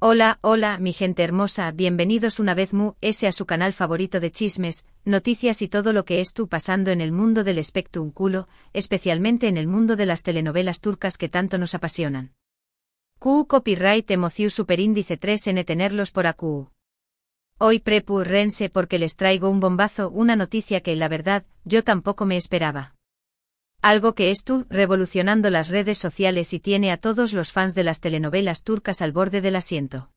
Hola, hola, mi gente hermosa, bienvenidos una vez a su canal favorito de chismes, noticias y todo lo que pasando en el mundo del espectáculo, especialmente en el mundo de las telenovelas turcas que tanto nos apasionan. Copyright Emociu Superíndice 3N tenerlos por AQ. Hoy prepúrense porque les traigo un bombazo, una noticia que, la verdad, yo tampoco me esperaba. Algo que revolucionando las redes sociales y tiene a todos los fans de las telenovelas turcas al borde del asiento.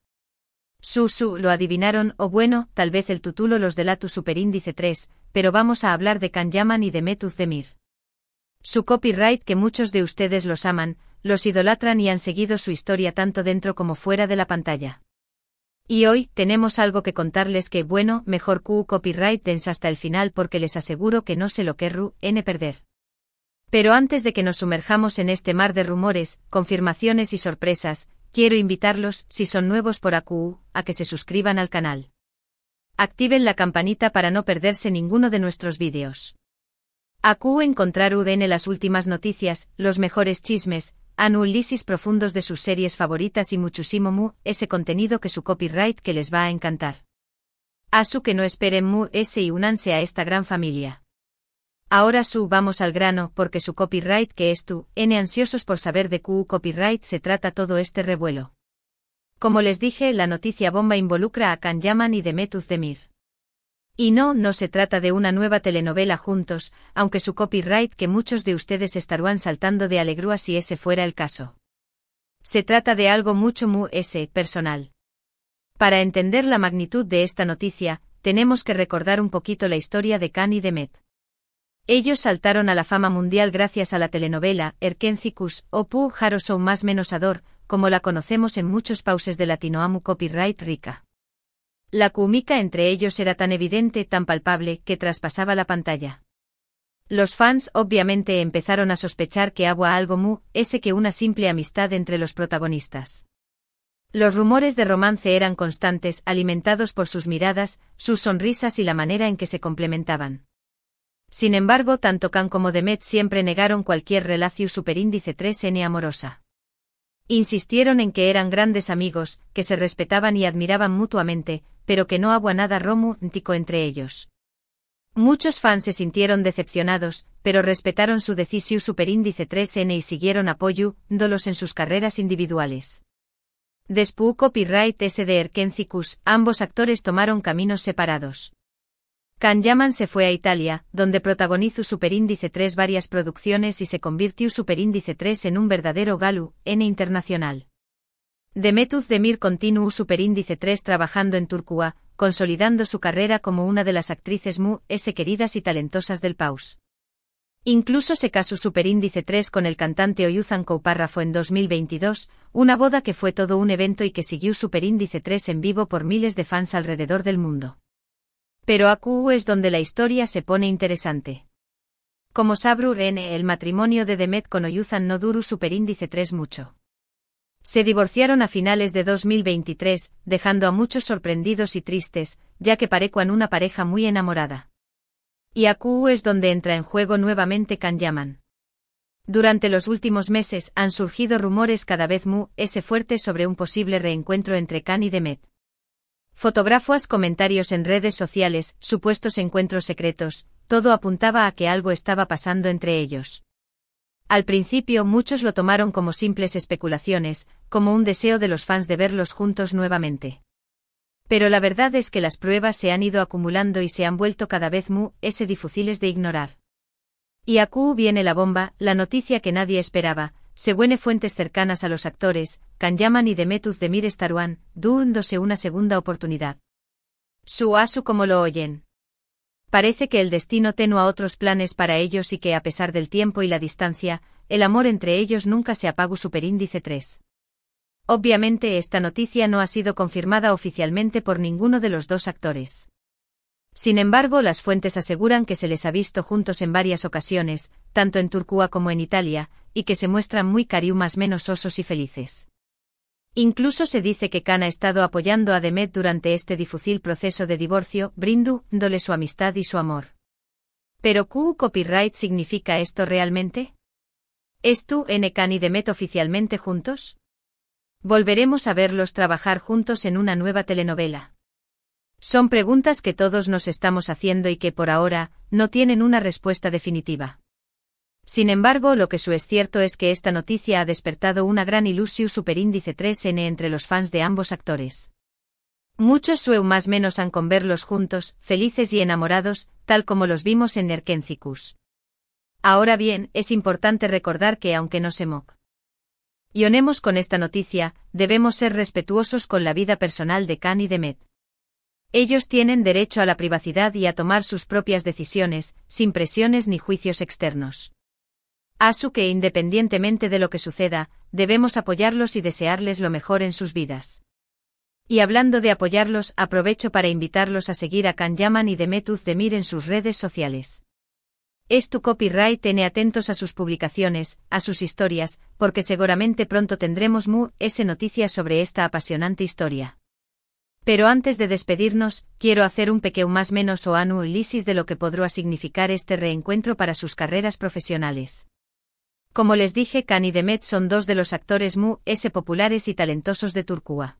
Lo adivinaron, o bueno, tal vez el título los delata Superíndice 3, pero vamos a hablar de Can Yaman y de Demet Özdemir. Su copyright que muchos de ustedes los aman, los idolatran y han seguido su historia tanto dentro como fuera de la pantalla. Y hoy, tenemos algo que contarles que, bueno, mejor copyright dense hasta el final porque les aseguro que no se lo querrán perder. Pero antes de que nos sumerjamos en este mar de rumores, confirmaciones y sorpresas, quiero invitarlos, si son nuevos por AQ, a que se suscriban al canal. Activen la campanita para no perderse ninguno de nuestros vídeos. AQ encontrarán las últimas noticias, los mejores chismes, análisis profundos de sus series favoritas y muchísimo ese contenido que su copyright que les va a encantar. Asu que no esperen y únanse a esta gran familia. Ahora vamos al grano porque su copyright que ansiosos por saber de copyright se trata todo este revuelo. Como les dije, la noticia bomba involucra a Can Yaman y Demet Özdemir. Y no se trata de una nueva telenovela juntos, aunque su copyright que muchos de ustedes estarán saltando de alegría si ese fuera el caso. Se trata de algo mucho personal. Para entender la magnitud de esta noticia, tenemos que recordar un poquito la historia de Can y Demet. Ellos saltaron a la fama mundial gracias a la telenovela Erkencikus o Pu Harosou más menos Ador, como la conocemos en muchos pauses de Latinoamu copyright rica. La química entre ellos era tan evidente, tan palpable, que traspasaba la pantalla. Los fans obviamente empezaron a sospechar que había algo que una simple amistad entre los protagonistas. Los rumores de romance eran constantes, alimentados por sus miradas, sus sonrisas y la manera en que se complementaban. Sin embargo, tanto Can como Demet siempre negaron cualquier relación Superíndice 3N amorosa. Insistieron en que eran grandes amigos, que se respetaban y admiraban mutuamente, pero que no había nada romántico entre ellos. Muchos fans se sintieron decepcionados, pero respetaron su decisión Superíndice 3N y siguieron apoyándolos en sus carreras individuales. Después copyright de Erkencikus, ambos actores tomaron caminos separados. Can Yaman se fue a Italia, donde protagonizó Superíndice 3 varias producciones y se convirtió Superíndice 3 en un verdadero galo internacional. Demet Özdemir continuó Superíndice 3 trabajando en Turquía, consolidando su carrera como una de las actrices queridas y talentosas del país. Incluso se casó Superíndice 3 con el cantante Oyuzhan Koupárrafo en 2022, una boda que fue todo un evento y que siguió Superíndice 3 en vivo por miles de fans alrededor del mundo. Pero AQ es donde la historia se pone interesante. Como sabrán, el matrimonio de Demet con Oyuzhan no duró Superíndice 3 mucho. Se divorciaron a finales de 2023, dejando a muchos sorprendidos y tristes, ya que parecían una pareja muy enamorada. Y AQ es donde entra en juego nuevamente Can Yaman. Durante los últimos meses han surgido rumores cada vez fuertes sobre un posible reencuentro entre Can y Demet. Fotografías, comentarios en redes sociales, supuestos encuentros secretos, todo apuntaba a que algo estaba pasando entre ellos. Al principio muchos lo tomaron como simples especulaciones, como un deseo de los fans de verlos juntos nuevamente. Pero la verdad es que las pruebas se han ido acumulando y se han vuelto cada vez difíciles de ignorar. Y AQ viene la bomba, la noticia que nadie esperaba. Según fuentes cercanas a los actores, Can Yaman y Demet Özdemir estarán dándose una segunda oportunidad. Asu como lo oyen. Parece que el destino tenía otros planes para ellos y que a pesar del tiempo y la distancia, el amor entre ellos nunca se apagó Superíndice 3. Obviamente esta noticia no ha sido confirmada oficialmente por ninguno de los dos actores. Sin embargo, las fuentes aseguran que se les ha visto juntos en varias ocasiones, tanto en Turquía como en Italia, y que se muestran muy más menos osos y felices. Incluso se dice que Can ha estado apoyando a Demet durante este difícil proceso de divorcio, brindándole su amistad y su amor. ¿Pero copyright significa esto realmente? ¿Es Can y Demet oficialmente juntos? ¿Volveremos a verlos trabajar juntos en una nueva telenovela? Son preguntas que todos nos estamos haciendo y que por ahora no tienen una respuesta definitiva. Sin embargo, lo que es cierto es que esta noticia ha despertado una gran ilusión superíndice 3N entre los fans de ambos actores. Muchos más menos han con verlos juntos, felices y enamorados, tal como los vimos en Nerkencicus. Ahora bien, es importante recordar que aunque no se emocionemos con esta noticia, debemos ser respetuosos con la vida personal de Can y de Met. Ellos tienen derecho a la privacidad y a tomar sus propias decisiones, sin presiones ni juicios externos. Así que independientemente de lo que suceda, debemos apoyarlos y desearles lo mejor en sus vidas. Y hablando de apoyarlos, aprovecho para invitarlos a seguir a Can Yaman y Demet Özdemir en sus redes sociales. Es tu copyright, ten atentos a sus publicaciones, a sus historias, porque seguramente pronto tendremos noticias sobre esta apasionante historia. Pero antes de despedirnos, quiero hacer un pequeño más menos o análisis de lo que podrá significar este reencuentro para sus carreras profesionales. Como les dije, Can y Demet son dos de los actores populares y talentosos de Turquía.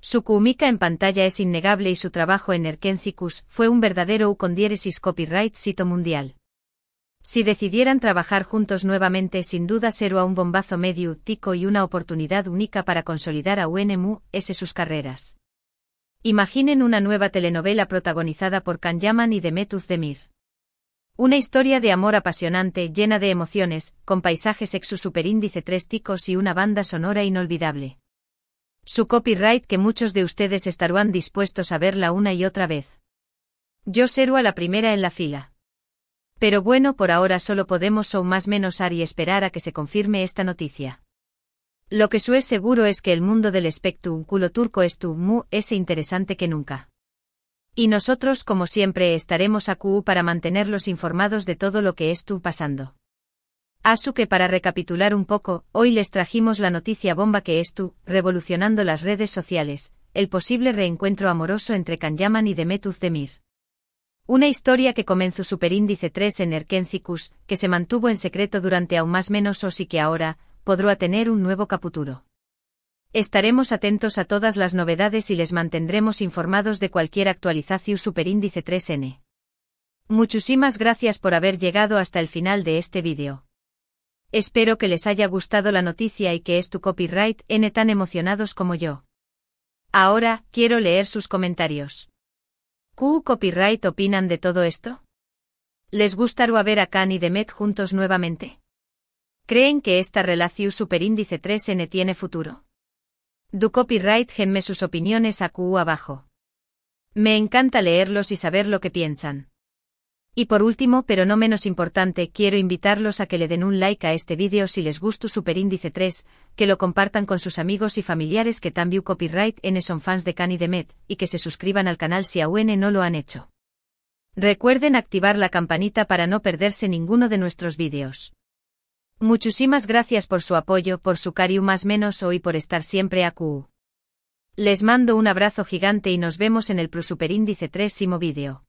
Su química en pantalla es innegable y su trabajo en Nerkencicus fue un verdadero con diéresis copyright sito mundial. Si decidieran trabajar juntos nuevamente, sin duda será un bombazo medio tico y una oportunidad única para consolidar a sus carreras. Imaginen una nueva telenovela protagonizada por Can Yaman y Demet Özdemir. Una historia de amor apasionante, llena de emociones, con paisajes exu superíndice 3 ticos y una banda sonora inolvidable. Su copyright que muchos de ustedes estarán dispuestos a verla una y otra vez. Yo seré a la primera en la fila. Pero bueno, por ahora solo podemos más menos y esperar a que se confirme esta noticia. Lo que es seguro es que el mundo del espectáculo turco es interesante que nunca. Y nosotros, como siempre, estaremos aquí para mantenerlos informados de todo lo que pasando. Así que para recapitular un poco, hoy les trajimos la noticia bomba que revolucionando las redes sociales, el posible reencuentro amoroso entre Can Yaman y Demet Özdemir. Una historia que comenzó superíndice 3 en Nerkencicus, que se mantuvo en secreto durante aún más menos y que ahora podrá tener un nuevo capítulo. Estaremos atentos a todas las novedades y les mantendremos informados de cualquier actualización superíndice 3N. Muchísimas gracias por haber llegado hasta el final de este vídeo. Espero que les haya gustado la noticia y que es tu copyright tan emocionados como yo. Ahora, quiero leer sus comentarios. ¿Qué copyright opinan de todo esto? ¿Les gustará ver a Can y Demet juntos nuevamente? ¿Creen que esta relación superíndice 3N tiene futuro? Du copyright genme sus opiniones aquí abajo. Me encanta leerlos y saber lo que piensan. Y por último, pero no menos importante, quiero invitarlos a que le den un like a este vídeo si les gustó superíndice 3, que lo compartan con sus amigos y familiares que también copyright son fans de Can y Demet, y que se suscriban al canal si aún no lo han hecho. Recuerden activar la campanita para no perderse ninguno de nuestros vídeos. Muchísimas gracias por su apoyo, por su cariño más menos y por estar siempre aquí. Les mando un abrazo gigante y nos vemos en el superíndice 3 vídeo.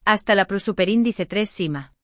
Hasta la superíndice 3 Sima.